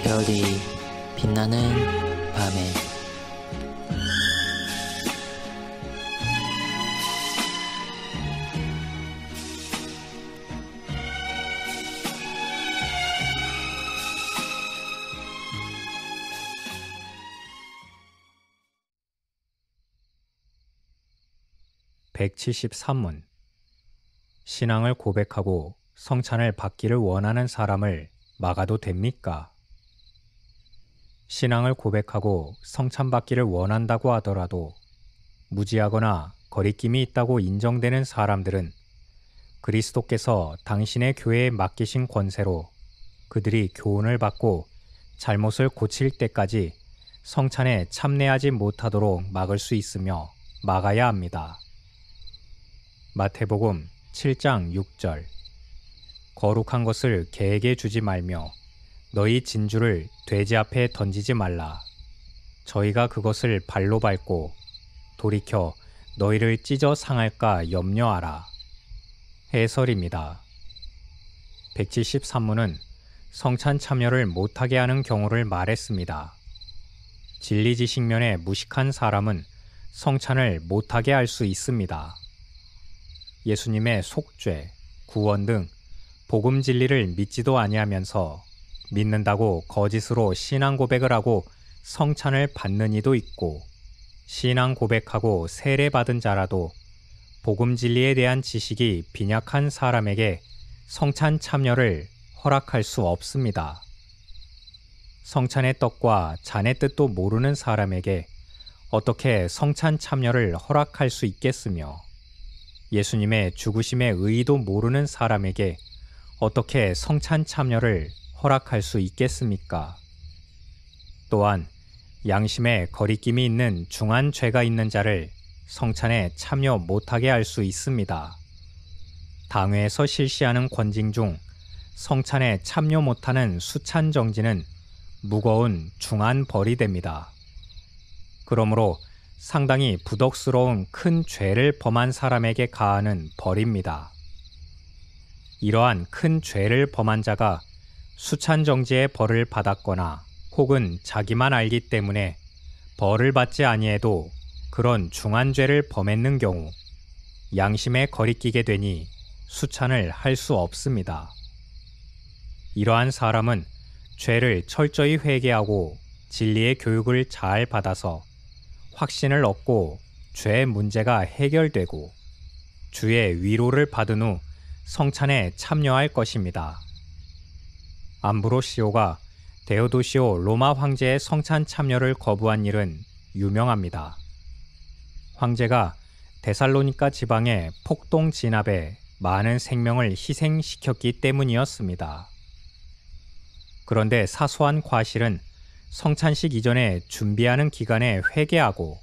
별이 빛나는 밤에 (173문) 신앙을 고백하고 성찬을 받기를 원하는 사람을 막아도 됩니까? 신앙을 고백하고 성찬받기를 원한다고 하더라도 무지하거나 거리낌이 있다고 인정되는 사람들은 그리스도께서 당신의 교회에 맡기신 권세로 그들이 교훈을 받고 잘못을 고칠 때까지 성찬에 참내하지 못하도록 막을 수 있으며 막아야 합니다. 마태복음 7장 6절 거룩한 것을 개에게 주지 말며 너희 진주를 돼지 앞에 던지지 말라. 저희가 그것을 발로 밟고 돌이켜 너희를 찢어 상할까 염려하라. 해설입니다. 173문은 성찬 참여를 못하게 하는 경우를 말했습니다. 진리지식면에 무식한 사람은 성찬을 못하게 할 수 있습니다. 예수님의 속죄, 구원 등 복음 진리를 믿지도 아니하면서 믿는다고 거짓으로 신앙 고백을 하고 성찬을 받는 이도 있고, 신앙 고백하고 세례 받은 자라도 복음 진리에 대한 지식이 빈약한 사람에게 성찬 참여를 허락할 수 없습니다. 성찬의 떡과 잔의 뜻도 모르는 사람에게 어떻게 성찬 참여를 허락할 수 있겠으며, 예수님의 죽으심의 의의도 모르는 사람에게 어떻게 성찬 참여를 허락할 수 있겠습니까? 또한 양심에 거리낌이 있는 중한 죄가 있는 자를 성찬에 참여 못하게 할 수 있습니다. 당회에서 실시하는 권징 중 성찬에 참여 못하는 수찬 정지는 무거운 중한 벌이 됩니다. 그러므로 상당히 부덕스러운 큰 죄를 범한 사람에게 가하는 벌입니다. 이러한 큰 죄를 범한 자가 수찬정지의 벌을 받았거나 혹은 자기만 알기 때문에 벌을 받지 아니해도 그런 중한 죄를 범했는 경우 양심에 거리끼게 되니 수찬을 할 수 없습니다. 이러한 사람은 죄를 철저히 회개하고 진리의 교육을 잘 받아서 확신을 얻고 죄 문제가 해결되고 주의 위로를 받은 후 성찬에 참여할 것입니다. 암브로시오가 데오도시오 로마 황제의 성찬 참여를 거부한 일은 유명합니다. 황제가 데살로니가 지방의 폭동 진압에 많은 생명을 희생시켰기 때문이었습니다. 그런데 사소한 과실은 성찬식 이전에 준비하는 기간에 회개하고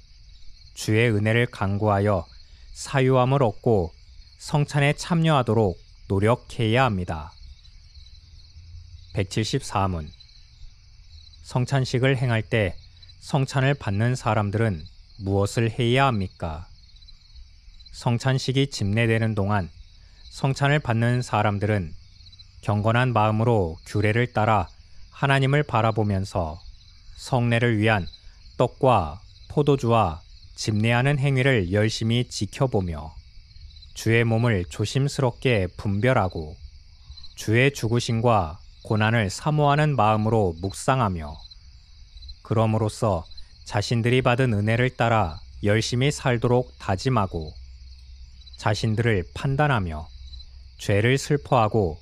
주의 은혜를 간구하여 사유함을 얻고 성찬에 참여하도록 노력해야 합니다. 174문 성찬식을 행할 때 성찬을 받는 사람들은 무엇을 해야 합니까? 성찬식이 집례되는 동안 성찬을 받는 사람들은 경건한 마음으로 규례를 따라 하나님을 바라보면서 성례를 위한 떡과 포도주와 집례하는 행위를 열심히 지켜보며 주의 몸을 조심스럽게 분별하고 주의 죽으심과 고난을 사모하는 마음으로 묵상하며 그럼으로써 자신들이 받은 은혜를 따라 열심히 살도록 다짐하고 자신들을 판단하며 죄를 슬퍼하고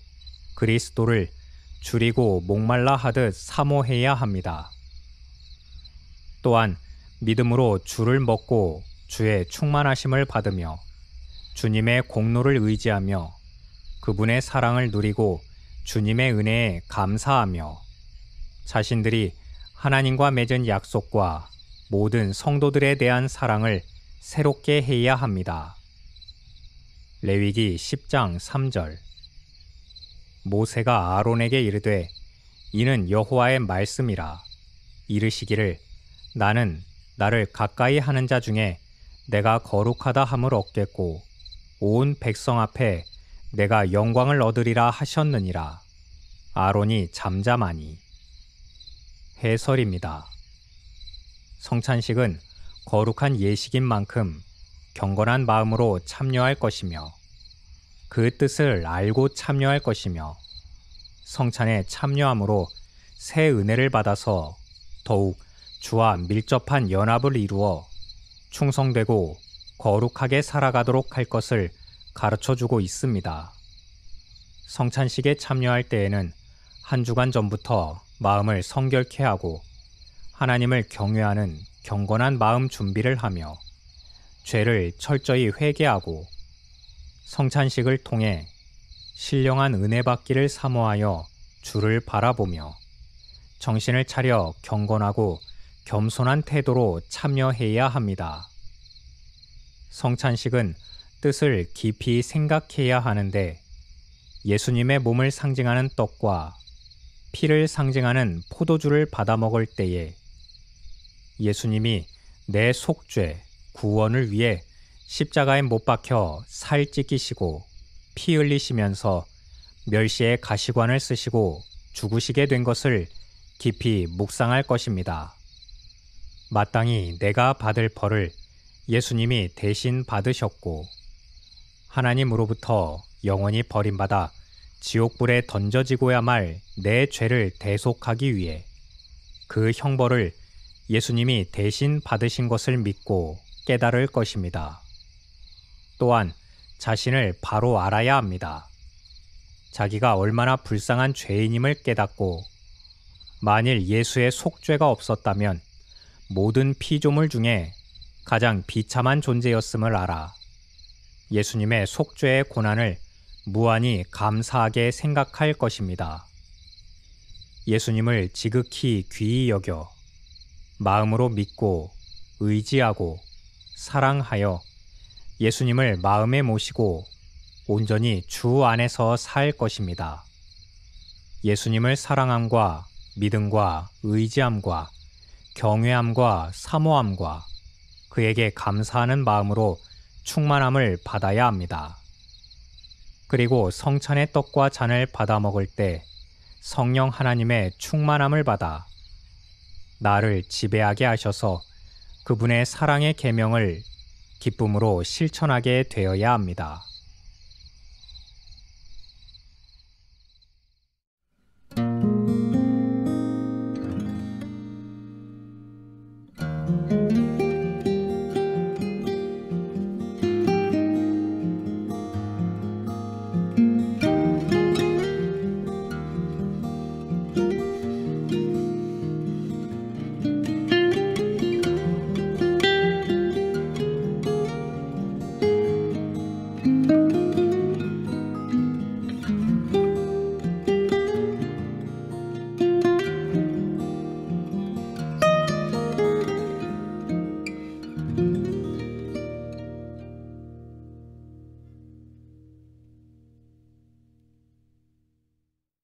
그리스도를 줄이고 목말라 하듯 사모해야 합니다. 또한 믿음으로 주를 먹고 주의 충만하심을 받으며 주님의 공로를 의지하며 그분의 사랑을 누리고 주님의 은혜에 감사하며 자신들이 하나님과 맺은 약속과 모든 성도들에 대한 사랑을 새롭게 해야 합니다. 레위기 10장 3절 모세가 아론에게 이르되 이는 여호와의 말씀이라 이르시기를 나는 나를 가까이 하는 자 중에 내가 거룩하다 함을 얻겠고 온 백성 앞에 내가 영광을 얻으리라 하셨느니라. 아론이 잠잠하니 해설입니다. 성찬식은 거룩한 예식인 만큼 경건한 마음으로 참여할 것이며 그 뜻을 알고 참여할 것이며 성찬에 참여함으로 새 은혜를 받아서 더욱 주와 밀접한 연합을 이루어 충성되고 거룩하게 살아가도록 할 것을 가르쳐주고 있습니다. 성찬식에 참여할 때에는 한 주간 전부터 마음을 성결케 하고 하나님을 경외하는 경건한 마음 준비를 하며 죄를 철저히 회개하고 성찬식을 통해 신령한 은혜 받기를 사모하여 주를 바라보며 정신을 차려 경건하고 겸손한 태도로 참여해야 합니다. 성찬식은 뜻을 깊이 생각해야 하는데 예수님의 몸을 상징하는 떡과 피를 상징하는 포도주를 받아 먹을 때에 예수님이 내 속죄, 구원을 위해 십자가에 못 박혀 살 찢기시고 피 흘리시면서 멸시의 가시관을 쓰시고 죽으시게 된 것을 깊이 묵상할 것입니다. 마땅히 내가 받을 벌을 예수님이 대신 받으셨고 하나님으로부터 영원히 버림받아 지옥불에 던져지고야 말 내 죄를 대속하기 위해 그 형벌을 예수님이 대신 받으신 것을 믿고 깨달을 것입니다. 또한 자신을 바로 알아야 합니다. 자기가 얼마나 불쌍한 죄인임을 깨닫고 만일 예수의 속죄가 없었다면 모든 피조물 중에 가장 비참한 존재였음을 알아 예수님의 속죄의 고난을 무한히 감사하게 생각할 것입니다. 예수님을 지극히 귀히 여겨 마음으로 믿고 의지하고 사랑하여 예수님을 마음에 모시고 온전히 주 안에서 살 것입니다. 예수님을 사랑함과 믿음과 의지함과 경외함과 사모함과 그에게 감사하는 마음으로 충만함을 받아야 합니다. 그리고 성찬의 떡과 잔을 받아 먹을 때 성령 하나님의 충만함을 받아 나를 지배하게 하셔서 그분의 사랑의 계명을 기쁨으로 실천하게 되어야 합니다.